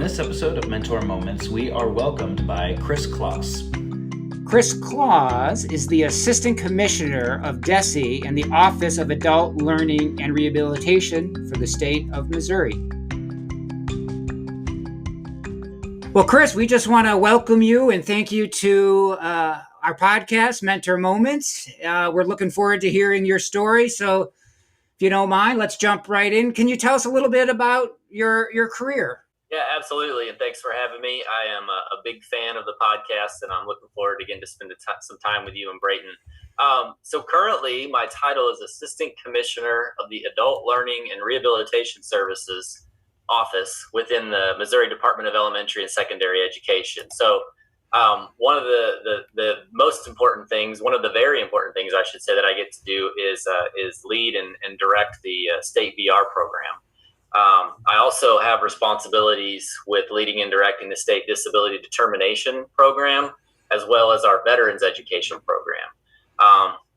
this episode of Mentor Moments, we are welcomed by Chris Claus. Chris Claus is the Assistant Commissioner of DESE and the Office of Adult Learning and Rehabilitation for the state of Missouri. Well, Chris, we just want to welcome you and thank you to our podcast, Mentor Moments. We're looking forward to hearing your story. So if you don't mind, let's jump right in. Can you tell us a little bit about your career? Yeah, absolutely. And thanks for having me. I am a big fan of the podcast, and I'm looking forward again to spend some time with you in Brayton. So currently, my title is Assistant Commissioner of the Adult Learning and Rehabilitation Services Office within the Missouri Department of Elementary and Secondary Education. So one of the most important things, one of the very important things I should say that I get to do is lead and direct the state VR program. I also have responsibilities with leading and directing the state disability determination program, as well as our veterans education program.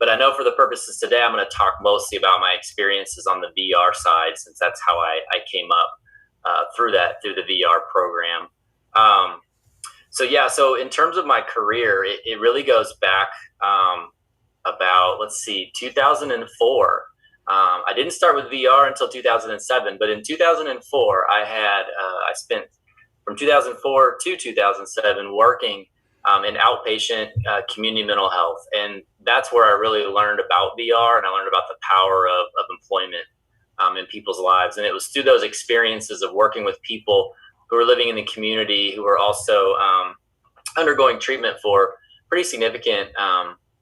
But I know for the purposes today, I'm going to talk mostly about my experiences on the VR side, since that's how I came up through the VR program. So in terms of my career, it really goes back about, 2004. I didn't start with VR until 2007, but in 2004, I spent from 2004 to 2007 working in outpatient community mental health. And that's where I really learned about VR, and I learned about the power of employment in people's lives. And it was through those experiences of working with people who were living in the community, who were also undergoing treatment for pretty significant,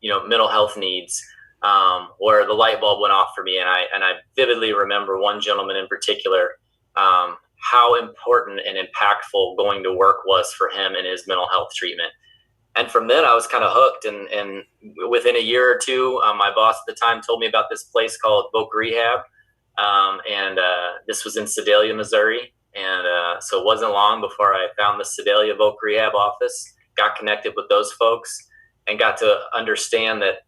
mental health needs, where the light bulb went off for me. And I vividly remember one gentleman in particular, how important and impactful going to work was for him in his mental health treatment. And from then I was kind of hooked. And within a year or two, my boss at the time told me about this place called Voc Rehab. And this was in Sedalia, Missouri. And so it wasn't long before I found the Sedalia Voc Rehab office, got connected with those folks, and got to understand that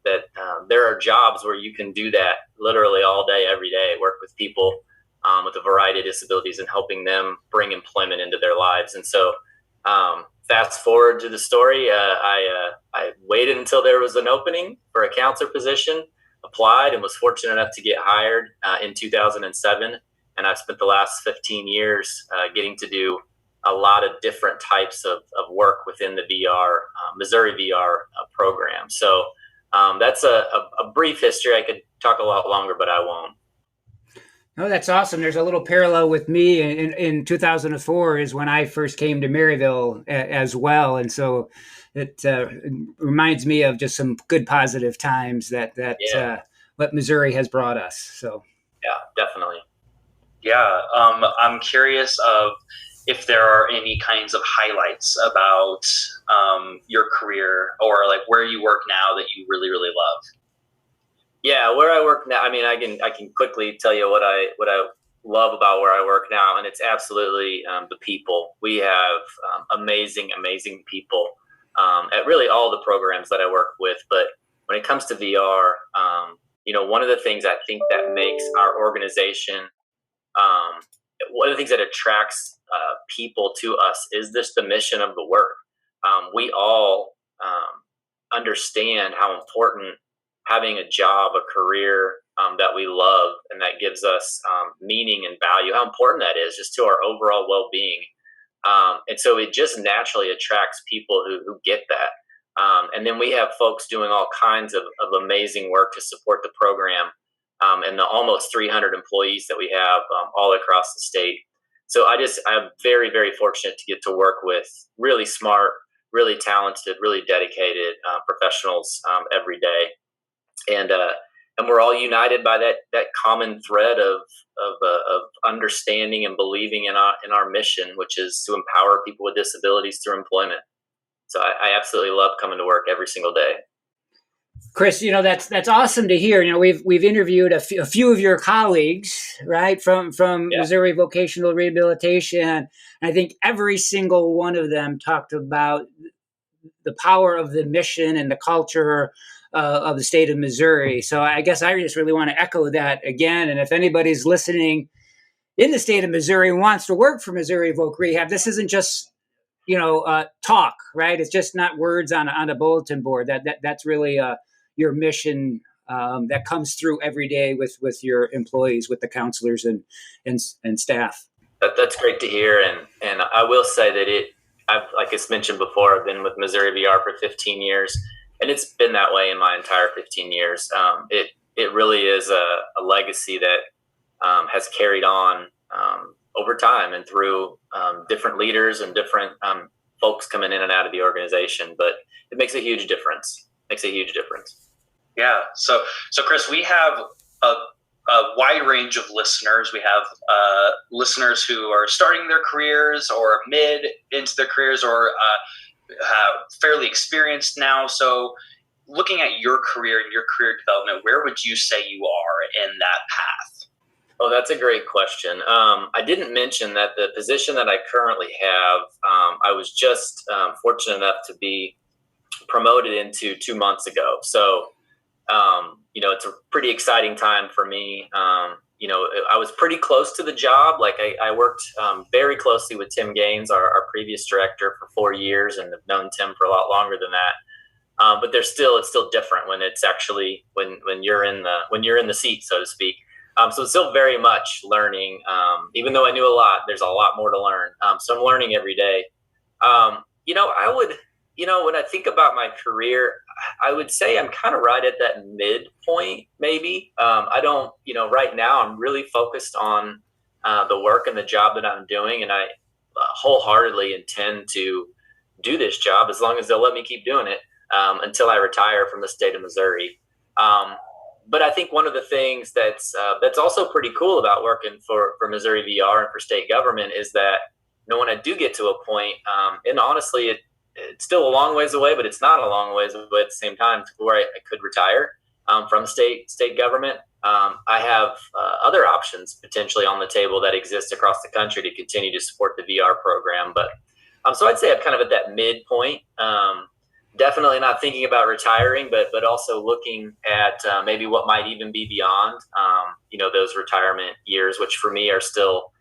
there are jobs where you can do that literally all day, every day, work with people with a variety of disabilities and helping them bring employment into their lives. And so fast forward to the story, I waited until there was an opening for a counselor position, applied, and was fortunate enough to get hired in 2007. And I've spent the last 15 years getting to do a lot of different types of work within the VR, Missouri VR program. So that's a brief history. I could talk a lot longer, but I won't. No, that's awesome. There's a little parallel with me. In 2004 is when I first came to Maryville as well. And so it reminds me of just some good positive times that what Missouri has brought us. So yeah, definitely. Yeah, I'm curious of if there are any kinds of highlights about your career, or like where you work now that you really, really love. Yeah, where I work now, I mean, I can quickly tell you what I love about where I work now, and it's absolutely the people. We have amazing people at really all the programs that I work with. But when it comes to VR, one of the things I think that makes our organization, one of the things that attracts people to us is the mission of the work. We all understand how important having a job, a career that we love and that gives us meaning and value, how important that is just to our overall well-being. And so it just naturally attracts people who get that. And then we have folks doing all kinds of amazing work to support the program and the almost 300 employees that we have all across the state. So I'm very, very fortunate to get to work with really smart, really talented, really dedicated professionals every day. And we're all united by that common thread of understanding and believing in our mission, which is to empower people with disabilities through employment. So I absolutely love coming to work every single day. Chris, that's awesome to hear. We've interviewed a few of your colleagues, right, from Missouri Vocational Rehabilitation. And I think every single one of them talked about the power of the mission and the culture of the state of Missouri. So I guess I just really want to echo that again. And if anybody's listening in the state of Missouri and wants to work for Missouri Voc Rehab, this isn't just talk, right? It's just not words on a bulletin board. That's really your mission that comes through every day with your employees, with the counselors and staff. That's great to hear, and I will say that like I mentioned before, I've been with Missouri VR for 15 years, and it's been that way in my entire 15 years. It really is a legacy that has carried on over time and through different leaders and different folks coming in and out of the organization. But it makes a huge difference. Yeah. So Chris, we have a wide range of listeners. We have listeners who are starting their careers or mid into their careers or fairly experienced now. So looking at your career and your career development, where would you say you are in that path? Oh, that's a great question. I didn't mention that the position that I currently have, I was just fortunate enough to be promoted into 2 months ago. So, it's a pretty exciting time for me. I was pretty close to the job. Like I worked very closely with Tim Gaines, our previous director, for 4 years, and have known Tim for a lot longer than that. But it's still different when it's actually when you're in the seat, so to speak. So it's still very much learning. Even though I knew a lot, there's a lot more to learn. So I'm learning every day. When I think about my career, I would say I'm kind of right at that midpoint, maybe. I don't, right now I'm really focused on the work and the job that I'm doing. And I wholeheartedly intend to do this job as long as they'll let me keep doing it until I retire from the state of Missouri. But I think one of the things that's also pretty cool about working for Missouri VR and for state government is that, when I do get to a point, and honestly, it's still a long ways away, but it's not a long ways away at the same time, to where I could retire from state government. I have other options potentially on the table that exist across the country to continue to support the VR program. But so I'd say I'm kind of at that midpoint. Definitely not thinking about retiring, but also looking at maybe what might even be beyond, those retirement years, which for me are still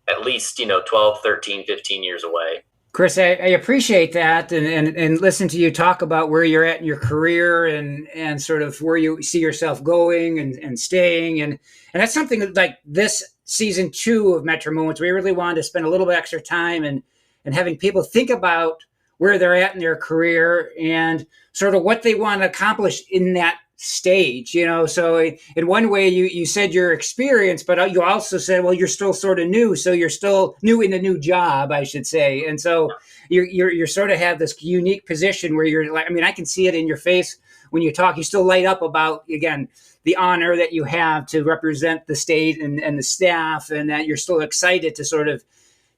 at least, 12, 13, 15 years away. Chris, I appreciate that and listen to you talk about where you're at in your career and sort of where you see yourself going and staying. And that's something that, like this season 2 of Metro Moments, we really wanted to spend a little bit extra time and having people think about where they're at in their career and sort of what they want to accomplish in that stage, So in one way you said your experience, but you also said, well, you're still sort of new. So you're still new in a new job, I should say. And so you're sort of have this unique position where you're like, I can see it in your face when you talk. You still light up about, again, the honor that you have to represent the state and the staff, and that you're still excited to sort of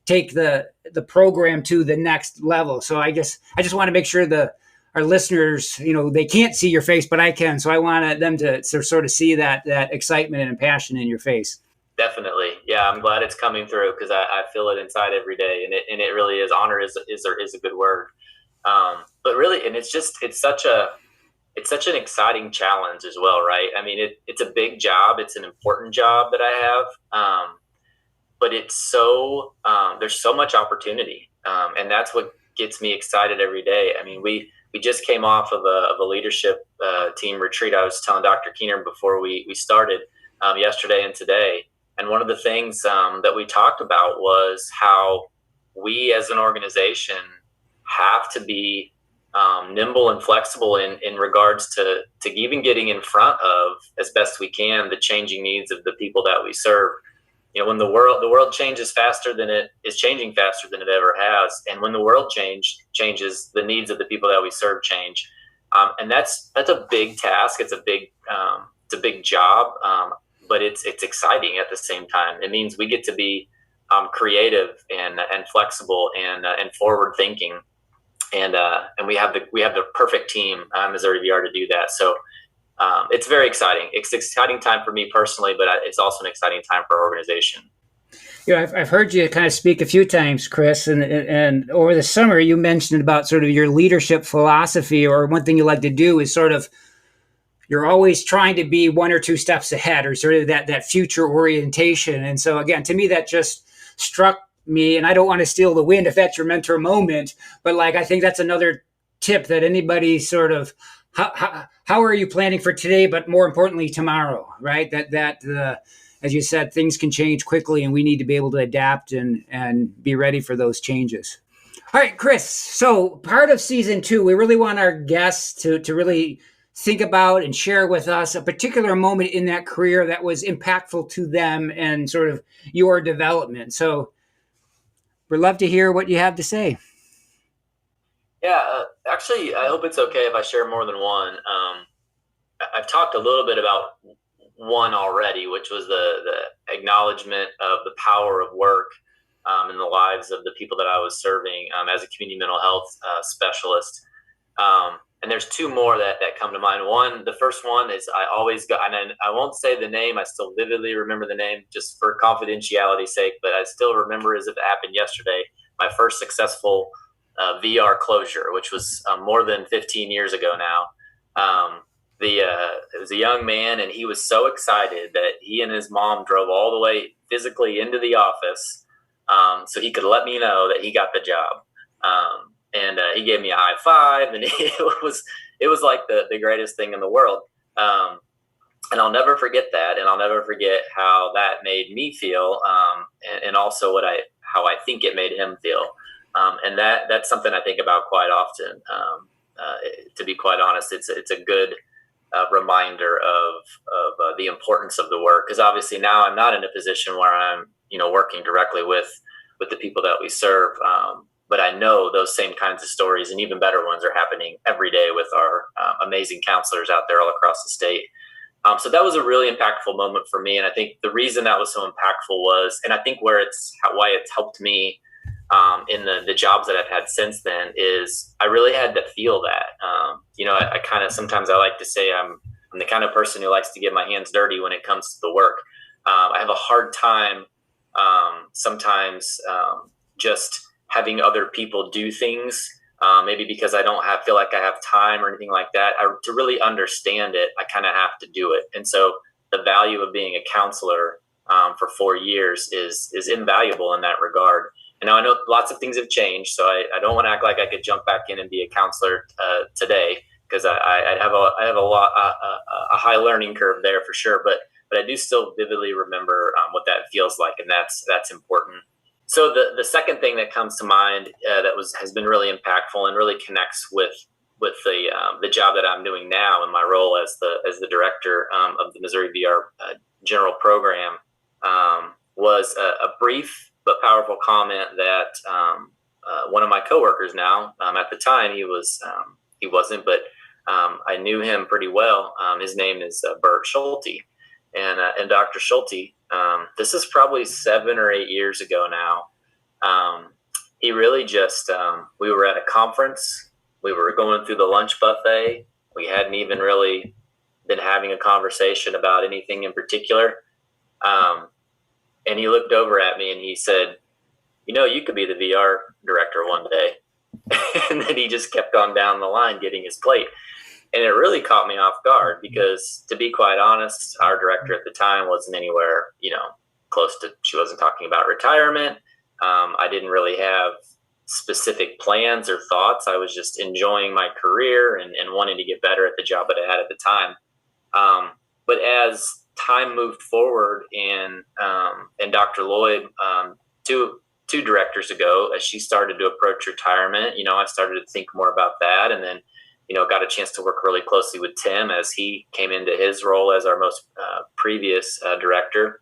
take the program to the next level. So I guess I just want to make sure our listeners, they can't see your face, but I can. So I want them to sort of see that excitement and passion in your face. Definitely. Yeah, I'm glad it's coming through because I feel it inside every day. And it really is. Honor is a good word. But really, and it's such an exciting challenge as well, right? It's a big job. It's an important job that I have. But it's so, there's so much opportunity. And that's what gets me excited every day. We just came off of a leadership team retreat. I was telling Dr. Keener before we started yesterday and today. And one of the things that we talked about was how we as an organization have to be nimble and flexible in regards to even getting in front of, as best we can, the changing needs of the people that we serve. When the world changes faster than it is changing faster than it ever has. And when the world changes, the needs of the people that we serve change. And that's a big task. It's a big job, but it's exciting at the same time. It means we get to be creative and flexible and forward thinking. And we have the perfect team, Missouri VR, to do that. So it's very exciting. It's an exciting time for me personally, but it's also an exciting time for our organization. I've heard you kind of speak a few times, Chris, and over the summer you mentioned about sort of your leadership philosophy, or one thing you like to do is sort of you're always trying to be one or two steps ahead, or sort of that future orientation. And so again, to me, that just struck me, and I don't want to steal the wind if that's your mentor moment, but like, I think that's another tip that anybody sort of, how are you planning for today, but more importantly, tomorrow, right? As you said, things can change quickly, and we need to be able to adapt and be ready for those changes. All right, Chris. So part of season 2, we really want our guests to really think about and share with us a particular moment in that career that was impactful to them and sort of your development. So we'd love to hear what you have to say. Yeah, actually, I hope it's okay if I share more than one. I've talked a little bit about one already, which was the acknowledgement of the power of work in the lives of the people that I was serving as a community mental health specialist. And there's two more that come to mind. The first one is I always got, and I won't say the name. I still vividly remember the name just for confidentiality's sake, but I still remember as if it happened yesterday, my first successful VR closure, which was more than 15 years ago now. It was a young man, and he was so excited that he and his mom drove all the way physically into the office so he could let me know that he got the job. And he gave me a high five, and it was like the greatest thing in the world. And I'll never forget that, and I'll never forget how that made me feel, and also how I think it made him feel. And that's something I think about quite often. To be quite honest, it's a good reminder of the importance of the work, because obviously now I'm not in a position where I'm working directly with the people that we serve. But I know those same kinds of stories and even better ones are happening every day with our amazing counselors out there all across the state. So that was a really impactful moment for me. And I think the reason that was so impactful was, and I think why it's helped me in the jobs that I've had since then, is I really had to feel that. I kind of, sometimes I like to say I'm the kind of person who likes to get my hands dirty when it comes to the work. I have a hard time sometimes just having other people do things, maybe because I don't feel like I have time or anything like that. To really understand it, I kind of have to do it. And so the value of being a counselor for 4 years is invaluable in that regard. And now I know lots of things have changed, so I don't want to act like I could jump back in and be a counselor today, because I have a high learning curve there for sure. But I do still vividly remember what that feels like, and that's important. So the second thing that comes to mind that has been really impactful and really connects with the job that I'm doing now in my role as the director of the Missouri VR General Program was a brief but powerful comment that one of my coworkers now, at the time he wasn't, but I knew him pretty well. His name is Bert Schulte, and Dr. Schulte. This is probably 7 or 8 years ago now. He really just, we were at a conference. We were going through the lunch buffet. We hadn't even really been having a conversation about anything in particular. And he looked over at me and he said, you could be the VR director one day. And then he just kept on down the line getting his plate. And it really caught me off guard because, to be quite honest, our director at the time wasn't anywhere, close to, she wasn't talking about retirement. I didn't really have specific plans or thoughts. I was just enjoying my career and wanting to get better at the job that I had at the time. But as time moved forward and Dr. Lloyd, two directors ago, as she started to approach retirement, I started to think more about that. And then, got a chance to work really closely with Tim as he came into his role as our most previous director.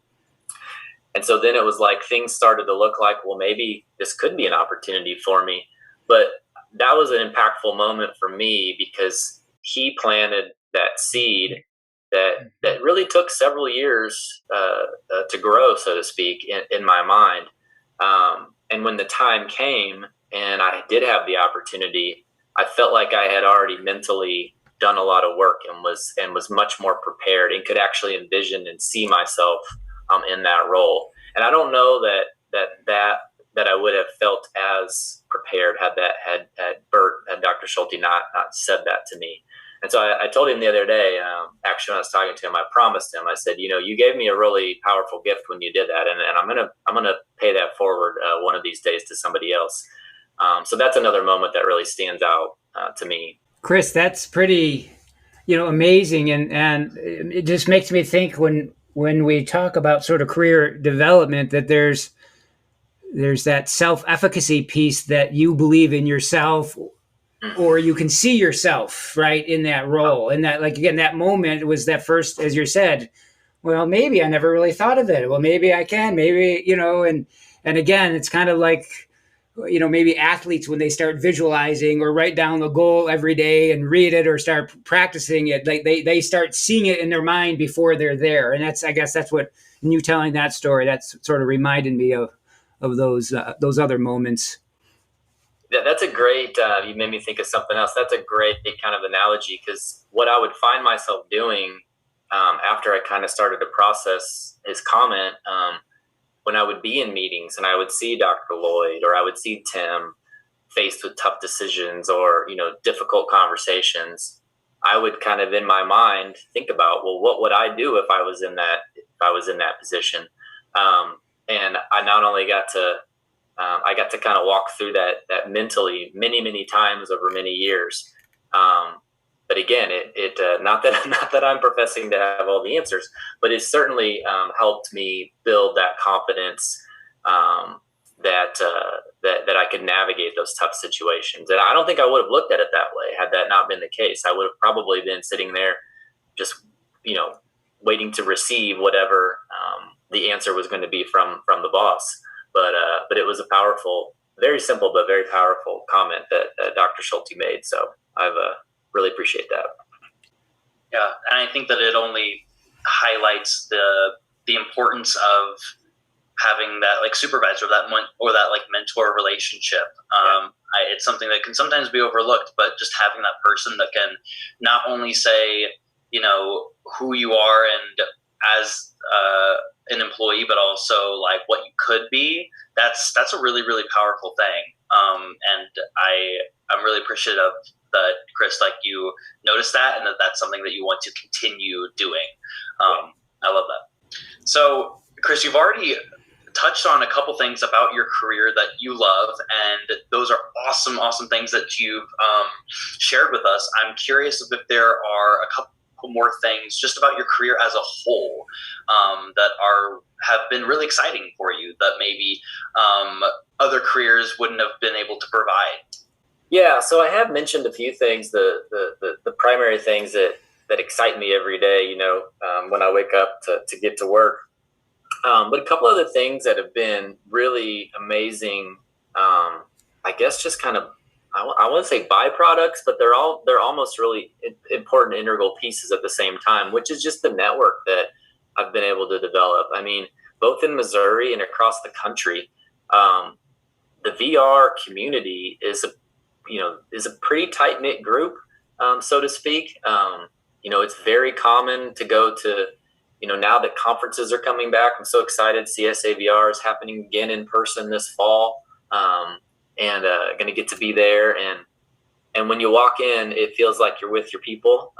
And so then it was like things started to look like, well, maybe this could be an opportunity for me. But that was an impactful moment for me because he planted that seed that really took several years to grow, so to speak, in my mind. And when the time came and I did have the opportunity, I felt like I had already mentally done a lot of work and was much more prepared and could actually envision and see myself in that role. And I don't know that I would have felt as prepared had Dr. Schulte not said that to me. And so I told him the other day, actually, when I was talking to him, I promised him, I said, you gave me a really powerful gift when you did that. And I'm going to pay that forward one of these days to somebody else. So that's another moment that really stands out to me. Chris, that's pretty, amazing. And it just makes me think when we talk about sort of career development, that there's that self-efficacy piece, that you believe in yourself, or you can see yourself right in that role. And that, like, again, that moment was that first, as you said, well, maybe I never really thought of it. Well, maybe I can, maybe, and again, it's kind of like, maybe athletes, when they start visualizing or write down the goal every day and read it or start practicing it, like they start seeing it in their mind before they're there. And I guess that's what, in you telling that story, that's sort of reminded me of those other moments. Yeah, that's a great, you made me think of something else. That's a great kind of analogy, because what I would find myself doing after I kind of started to process his comment, when I would be in meetings and I would see Dr. Lloyd or I would see Tim faced with tough decisions or, difficult conversations, I would kind of in my mind think about, well, what would I do if I was in that position? And I not only got to kind of walk through that mentally many, many times over many years. But again, it not that I'm professing to have all the answers, but it certainly helped me build that confidence that I could navigate those tough situations. And I don't think I would have looked at it that way had that not been the case. I would have probably been sitting there just waiting to receive whatever the answer was going to be from the boss. But it was a powerful, very simple but very powerful comment that Dr. Schulte made. So I've really appreciate that. Yeah, and I think that it only highlights the importance of having that like supervisor, that like mentor relationship. It's something that can sometimes be overlooked, but just having that person that can not only say who you are and as an employee, but also like what you could be. That's a really, really powerful thing. And I'm really appreciative that, Chris, like you noticed that and that's something that you want to continue doing. I love that. So, Chris, you've already touched on a couple things about your career that you love, and those are awesome, awesome things that you've shared with us. I'm curious if there are a couple more things just about your career as a whole that have been really exciting for you that maybe other careers wouldn't have been able to provide. Yeah, so I have mentioned a few things, the primary things that excite me every day, when I wake up to get to work. But a couple other things that have been really amazing, I guess just kind of, I wouldn't say byproducts, but they're almost really important, integral pieces at the same time, which is just the network that I've been able to develop. I mean, both in Missouri and across the country, the VR community is a pretty tight knit group, so to speak. It's very common to go to, now that conferences are coming back. I'm so excited. CSA VR is happening again in person this fall. And going to get to be there. And when you walk in, it feels like you're with your people.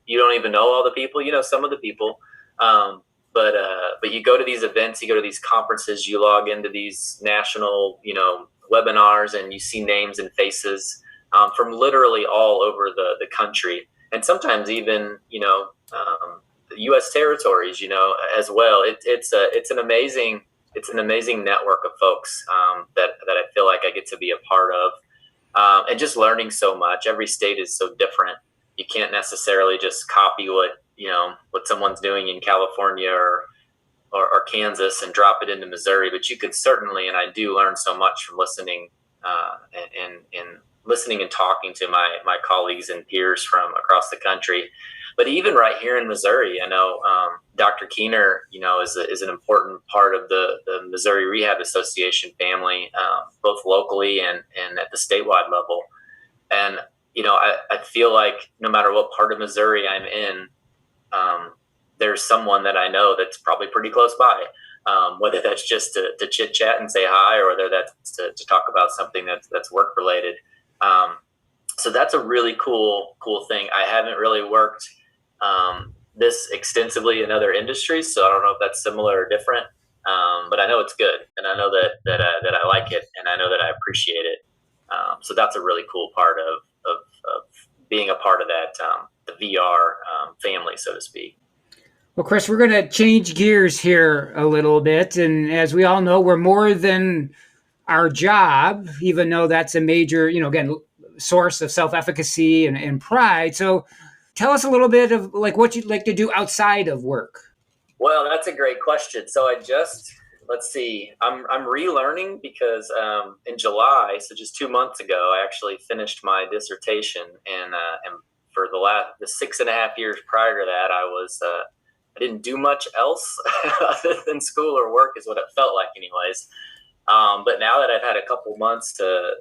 You don't even know all the people, some of the people. But you go to these events, you go to these conferences, you log into these national, webinars, and you see names and faces from literally all over the country. And sometimes even, the U.S. territories, as well. It's an amazing network of folks that I feel like I get to be a part of, and just learning so much. Every state is so different. You can't necessarily just copy what someone's doing in California or Kansas and drop it into Missouri, but you could certainly, and I do, learn so much from listening and listening and talking to my colleagues and peers from across the country. But even right here in Missouri, I know Dr. Keener, is an important part of the Missouri Rehab Association family, both locally and at the statewide level. And, I feel like no matter what part of Missouri I'm in, there's someone that I know that's probably pretty close by, whether that's just to chit chat and say hi, or whether that's to talk about something that's work related. So that's a really cool thing. I haven't really worked this extensively in other industries, so I don't know if that's similar or different. But I know it's good, and I know that I like it, and I know that I appreciate it. So that's a really cool part of being a part of that the VR family, so to speak. Well, Chris, we're going to change gears here a little bit, and as we all know, we're more than our job, even though that's a major, again, source of self-efficacy and pride. So, tell us a little bit of like what you'd like to do outside of work. Well, that's a great question. So let's see, I'm relearning because in July, so just 2 months ago, I actually finished my dissertation, and for the 6.5 years prior to that, I didn't do much else other than school or work, is what it felt like, anyways. But now that I've had a couple months to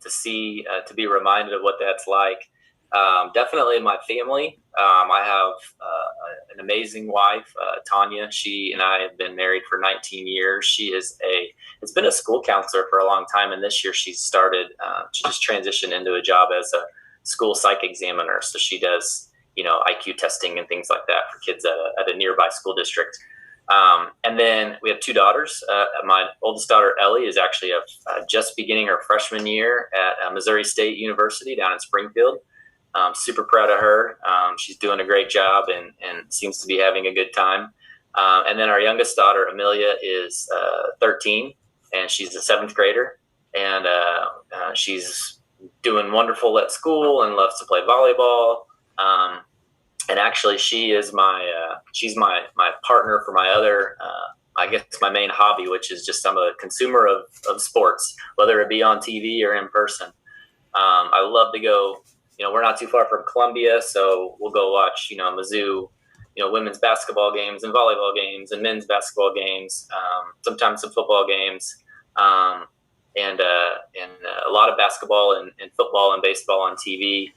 see, to be reminded of what that's like, definitely my family. I have an amazing wife, Tanya. She and I have been married for 19 years. It's been a school counselor for a long time, and this year she just transitioned into a job as a school psych examiner. So she does, IQ testing and things like that for kids at a nearby school district. And then we have two daughters. My oldest daughter, Ellie, is actually just beginning her freshman year at Missouri State University down in Springfield. Super proud of her. She's doing a great job and seems to be having a good time. And then our youngest daughter, Amelia, is 13, and she's a seventh grader. And she's doing wonderful at school and loves to play volleyball. And actually, she's my partner for my other, I guess my main hobby, which is just I'm a consumer of sports, whether it be on TV or in person. I love to go. We're not too far from Columbia, so we'll go watch, Mizzou, women's basketball games and volleyball games and men's basketball games, sometimes some football games, and a lot of basketball and football and baseball on TV.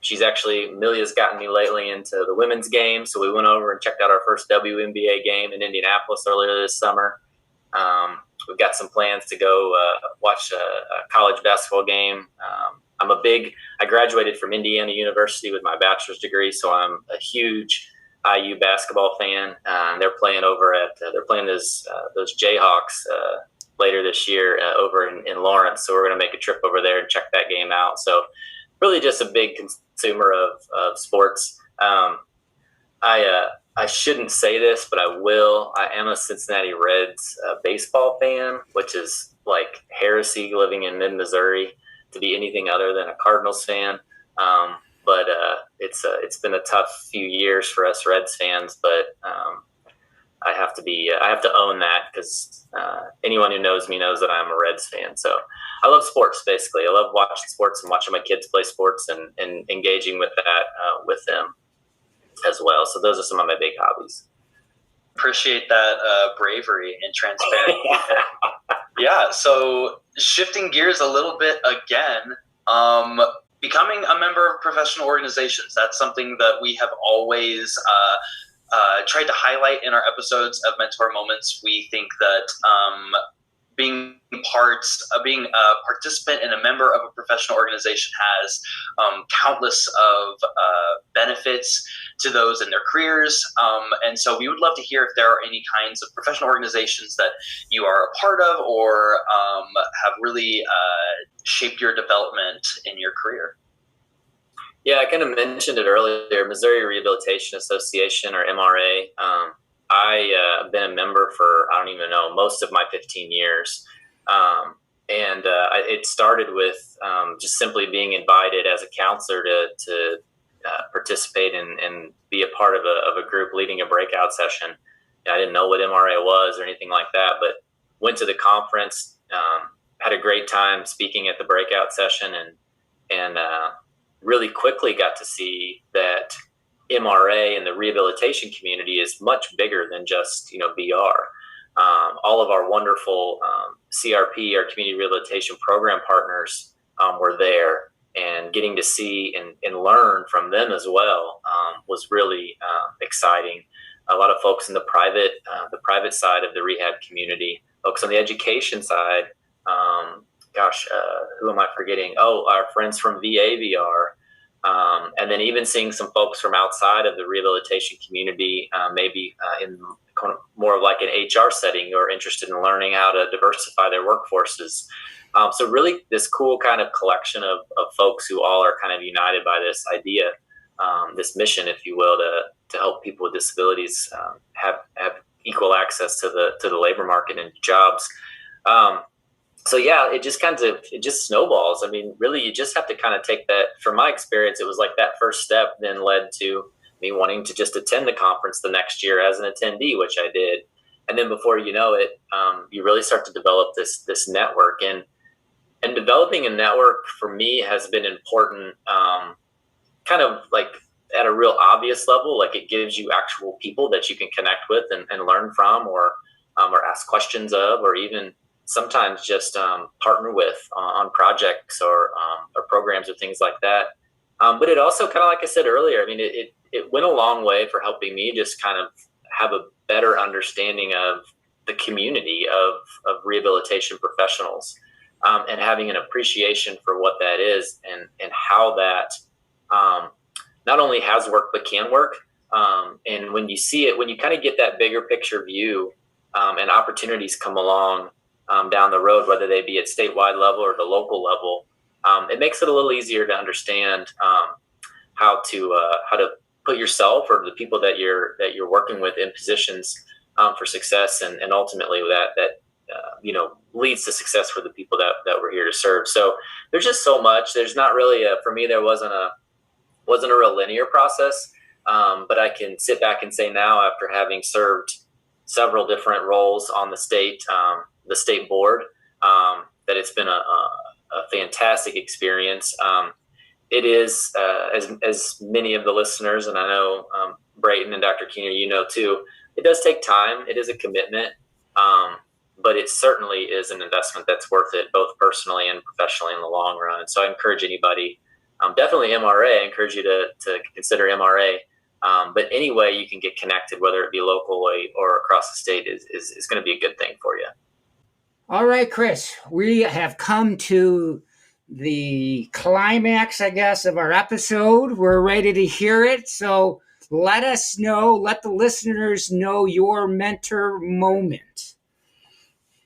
Amelia's gotten me lately into the women's game, so we went over and checked out our first WNBA game in Indianapolis earlier this summer. We've got some plans to go watch a college basketball game. I graduated from Indiana University with my bachelor's degree, so I'm a huge IU basketball fan. They're playing those Jayhawks later this year over in Lawrence, so we're going to make a trip over there and check that game out. So really just a big consumer of sports. I shouldn't say this, but I will. I am a Cincinnati Reds baseball fan, which is like heresy living in mid-Missouri to be anything other than a Cardinals fan. But it's been a tough few years for us Reds fans, but I have to own that because anyone who knows me knows that I'm a Reds fan. So I love sports, basically. I love watching sports and watching my kids play sports and engaging with that with them as well. So those are some of my big hobbies. Appreciate that bravery and transparency. Yeah. So shifting gears a little bit again, becoming a member of professional organizations. That's something that we have always tried to highlight in our episodes of Mentor Moments. We think that being a participant and a member of a professional organization has countless of benefits to those in their careers. And so we would love to hear if there are any kinds of professional organizations that you are a part of or have really shaped your development in your career. Yeah, I kind of mentioned it earlier, Missouri Rehabilitation Association, or MRA. I've been a member for, I don't even know, most of my 15 years. It started with just simply being invited as a counselor to participate and be a part of a group leading a breakout session. I didn't know what MRA was or anything like that, but went to the conference, had a great time speaking at the breakout session, and really quickly got to see that MRA and the rehabilitation community is much bigger than just VR. All of our wonderful CRP, our community rehabilitation program partners, were there, and getting to see and learn from them as well was really exciting. A lot of folks in the private side of the rehab community, folks on the education side, who am I forgetting? Oh, our friends from VAVR. And then even seeing some folks from outside of the rehabilitation community, maybe in kind of more of like an HR setting, or interested in learning how to diversify their workforces. So really this cool kind of collection of folks who all are kind of united by this idea, this mission, if you will, to help people with disabilities have equal access to the labor market and jobs. So yeah, it just snowballs. I mean, really, you just have to kind of take that. From my experience, it was like that first step then led to me wanting to just attend the conference the next year as an attendee, which I did. And then before you know it, you really start to develop this network. And developing a network for me has been important, kind of like at a real obvious level. Like, it gives you actual people that you can connect with and learn from, or ask questions of, or even sometimes just partner with on projects or programs or things like that. But it also, kind of like I said earlier, I mean, it went a long way for helping me just kind of have a better understanding of the community of rehabilitation professionals, and having an appreciation for what that is, and how that not only has worked but can work. And when you see it, when you kind of get that bigger picture view, and opportunities come along down the road, whether they be at statewide level or the local level, it makes it a little easier to understand how to put yourself or the people that you're working with in positions for success, and ultimately that leads to success for the people that we're here to serve. So there's just so much. There's not really for me, there wasn't a real linear process, but I can sit back and say now, after having served several different roles on the state board, that it's been a fantastic experience. It is, as many of the listeners, and I know Brayton and Dr. Keener, you know too, it does take time. It is a commitment, but it certainly is an investment that's worth it, both personally and professionally in the long run. So I encourage anybody, definitely MRA, I encourage you to consider MRA. But any way you can get connected, whether it be locally or across the state, is going to be a good thing for you. All right, Chris, we have come to the climax, I guess, of our episode. We're ready to hear it. So let the listeners know your mentor moment.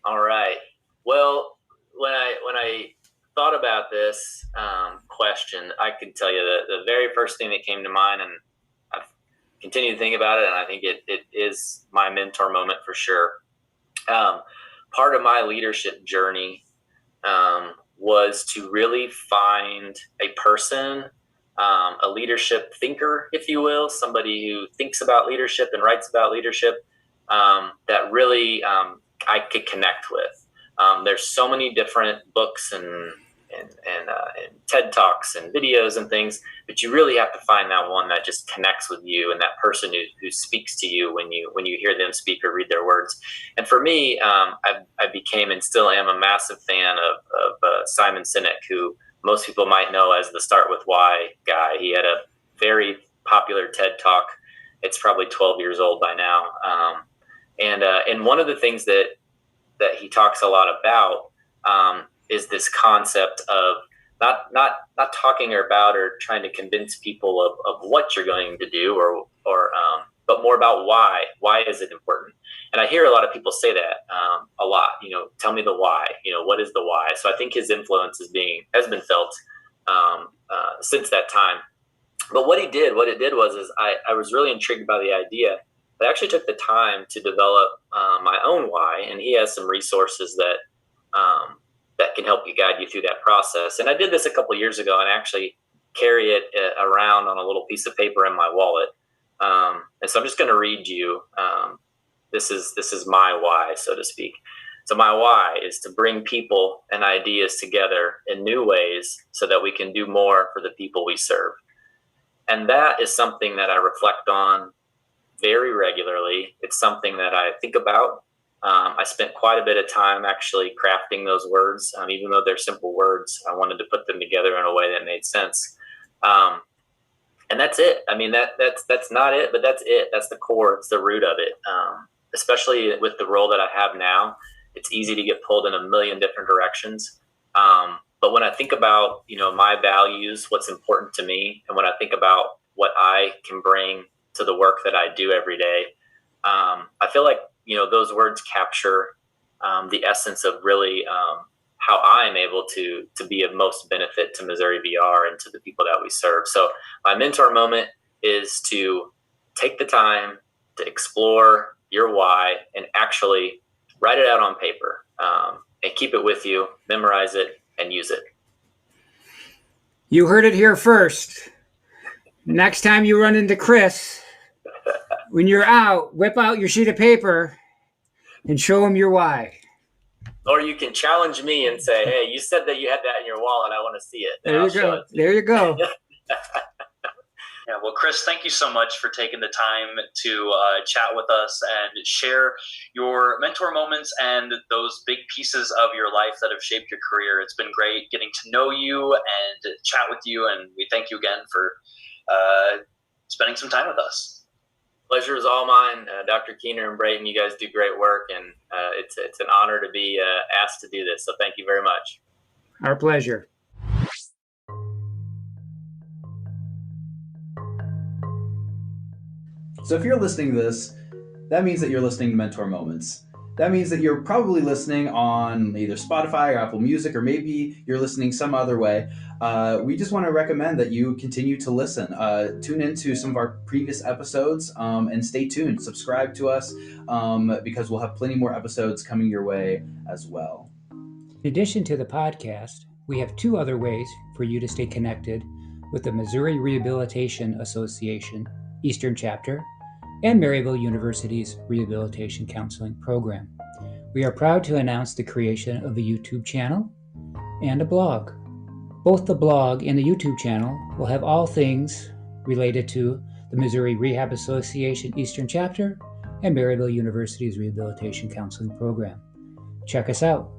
All right. Well, when I thought about this question, I can tell you that the very first thing that came to mind, and I've continued to think about it, and I think it is my mentor moment for sure. Part of my leadership journey was to really find a person, a leadership thinker, if you will, somebody who thinks about leadership and writes about leadership, that really I could connect with. There's so many different books and TED Talks and videos and things, but you really have to find that one that just connects with you, and that person who speaks to you when you hear them speak or read their words. And for me, I became and still am a massive fan of Simon Sinek, who most people might know as the Start With Why guy. He had a very popular TED Talk. It's probably 12 years old by now. And one of the things that he talks a lot about is this concept of not talking about or trying to convince people of what you're going to do, or but more about why. Why is it important? And I hear a lot of people say that a lot. Tell me the why. What is the why? So I think his influence has been felt since that time. But what it did was I was really intrigued by the idea. I actually took the time to develop my own why, and he has some resources that can help you guide you through that process. And I did this a couple of years ago, and I actually carry it around on a little piece of paper in my wallet. And so I'm just going to read you. This is my why, so to speak. So my why is to bring people and ideas together in new ways so that we can do more for the people we serve. And that is something that I reflect on very regularly. It's something that I think about. I spent quite a bit of time actually crafting those words. Even though they're simple words, I wanted to put them together in a way that made sense. And that's it. I mean, that's not it, but that's it. That's the core. It's the root of it. Especially with the role that I have now, it's easy to get pulled in a million different directions. But when I think about, my values, what's important to me, and when I think about what I can bring to the work that I do every day, I feel like, those words capture the essence of really how I'm able to be of most benefit to Missouri VR and to the people that we serve. So my mentor moment is to take the time to explore your why and actually write it out on paper, and keep it with you, memorize it, and use it. You heard it here first. Next time you run into Chris, when you're out, whip out your sheet of paper and show him your why. Or you can challenge me and say, hey, you said that you had that in your wallet. I want to see it. There you go. There you go. Yeah, well, Chris, thank you so much for taking the time to chat with us and share your mentor moments and those big pieces of your life that have shaped your career. It's been great getting to know you and chat with you, and we thank you again for spending some time with us. Pleasure is all mine. Dr. Keener and Brayton, you guys do great work, and it's an honor to be asked to do this. So thank you very much. Our pleasure. So if you're listening to this, that means that you're listening to Mentor Moments. That means that you're probably listening on either Spotify or Apple Music, or maybe you're listening some other way. We just want to recommend that you continue to listen. Tune into some of our previous episodes, and stay tuned. Subscribe to us, because we'll have plenty more episodes coming your way as well. In addition to the podcast, we have 2 other ways for you to stay connected with the Missouri Rehabilitation Association Eastern Chapter and Maryville University's Rehabilitation Counseling Program. We are proud to announce the creation of a YouTube channel and a blog. Both the blog and the YouTube channel will have all things related to the Missouri Rehab Association Eastern Chapter and Maryville University's Rehabilitation Counseling Program. Check us out.